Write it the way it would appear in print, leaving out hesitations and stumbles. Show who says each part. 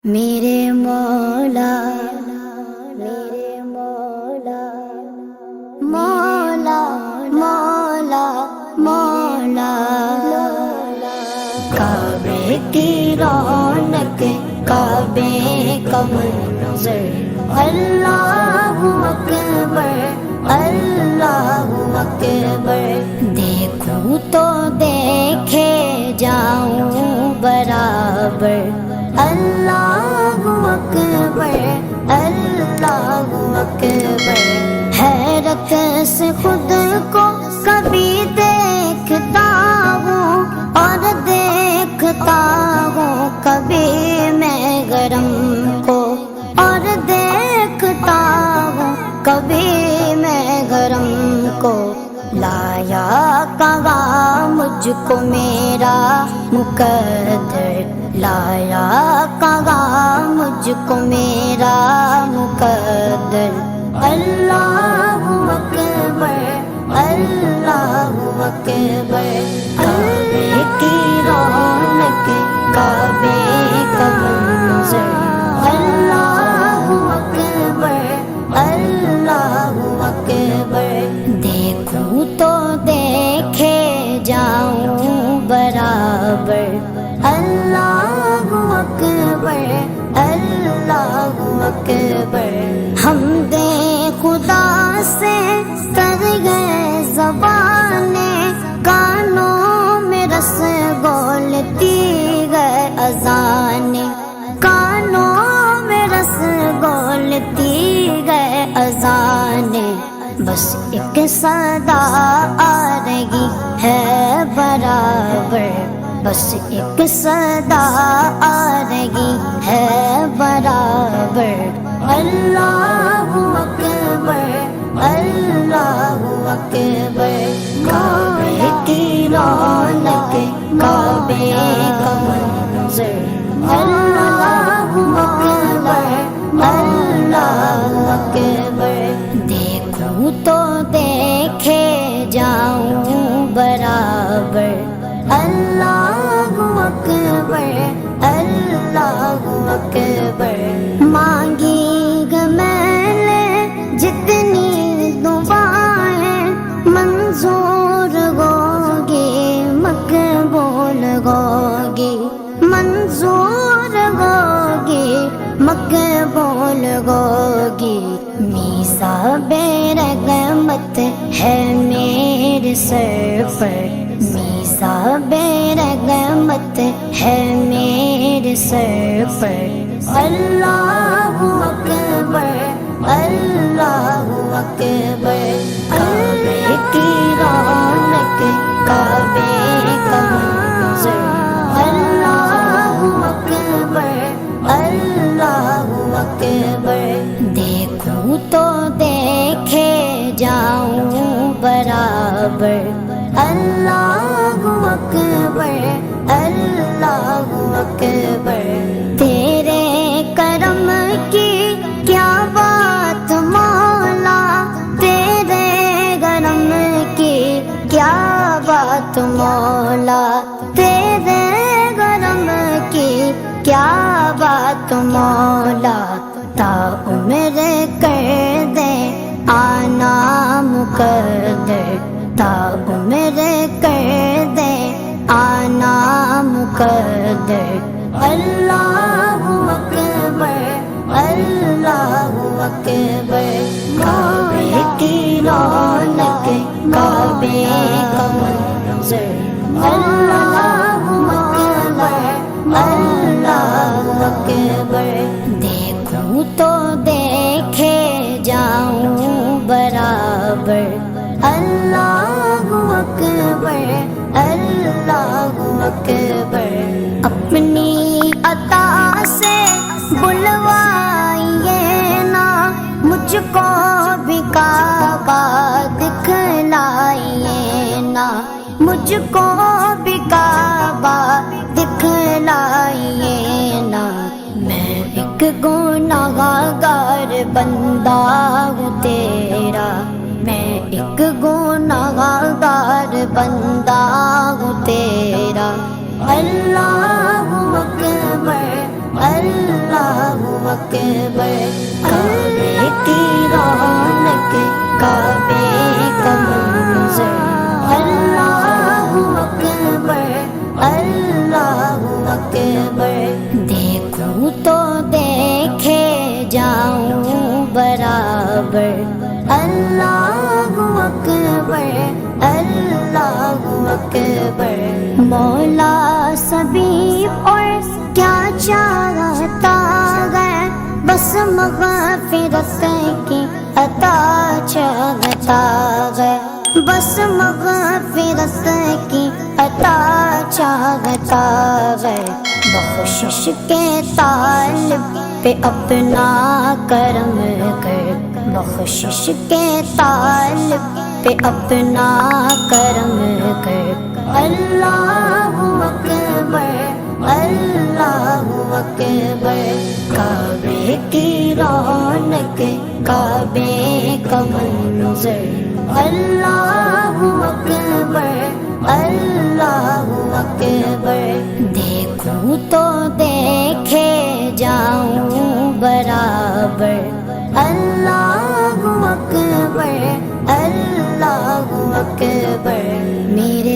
Speaker 1: میرے مولا میرے مولا مولا مولا مولا کعبے کی رونق کعبے کا منظر اللہ اکبر اللہ اکبر دیکھوں تو دیکھے جاؤں برابر اللہ اکبر اللہ اکبر حیرت سے خود کو کبھی دیکھتا ہوں اور دیکھتا ہوں کبھی میں گرم کو اور دیکھتا ہوں کبھی میں گرم کو لایا کہاں مجھ کو میرا مقدر لایا کہاں مجھ کو میرا مقدر اللہ اکبر اللہ اکبر کعبے کی رونق کعبے کا منظر اللہ اکبر اللہ اکبر دیکھوں تو دیکھے جاؤں برابر اللہ اکبر اللہ اکبر حمد خدا سے تر گئے زبانیں کانوں میں رس گولتی گئے اذانیں کانوں میں رس گولتی گئے اذانیں بس ایک صدا آ رہی ہے برابر بس ایک صدا آ رہی ہے برابر اللہ اکبر اللہ اکبر کعبے کی رونق کعبے کا منظر اللہ اکبر اللہ اکبر دیکھوں تو دیکھے جاؤں برابر اللہ اکبر اللہ اکبر مانگی گا میں نے جتنی دعائیں منظور ہوگی مقبول ہوگی منظور ہوگی مقبول ہوگی میثاق رحمت ہے میرے سر پر میثاق رحمت ہے میرے سر پر اللہ اکبر اللہ اکبر کعبے کی رونق کعبے کا منظر اللہ اکبر اللہ اکبر دیکھوں تو دیکھے جاؤں برابر اللہ اکبر اللہ اکبر تیرے کرم کی کیا بات مولا تیرے کرم کی کیا بات مولا تیرے کرم کی کیا بات مولا تا عمر کر دے آنا مقدر تا عمر کر دے آنا مقدر اللہ اکبر اللہ اکبر کعبے کی رونق کعبے کا منظر اللہ اکبر اللہ اکبر دیکھوں تو دیکھے جاؤں برابر اللہ اکبر اللہ اکبر اپنی عطا سے بلوائیے نا مجھ کو بھی کعبہ دکھلائیے نا مجھ کو بھی کعبہ دکھلائیے نا میں ایک گنہگار بندہ ہوں تیرا میں ایک گنہگار بندہ ہوں تیرا اللہ اکبر اللہ اکبر، کعبے کی رونق، کعبے کا منظر، اللہ اکبر، اللہ اکبر، دیکھوں تو دیکھے جاؤں برابر، اللہ اکبر، اللہ اکبر، مولا سبھی اور کیا چاہتا ہے، بس مغفرت کی عطا چاہتا ہے، بس مغفرت کی عطا چاہتا ہے، بخشش کے طالب پہ اپنا کرم کر، بخشش کے طالب پہ اپنا کرم کر، اللہ اکبر، اللہ اکبر، کعبے کی رونق، کعبے کا منظر، اللہ اکبر، اللہ اکبر، دیکھوں تو دیکھے جاؤں برابر، اللہ اکبر، اللہ اکبر، میرے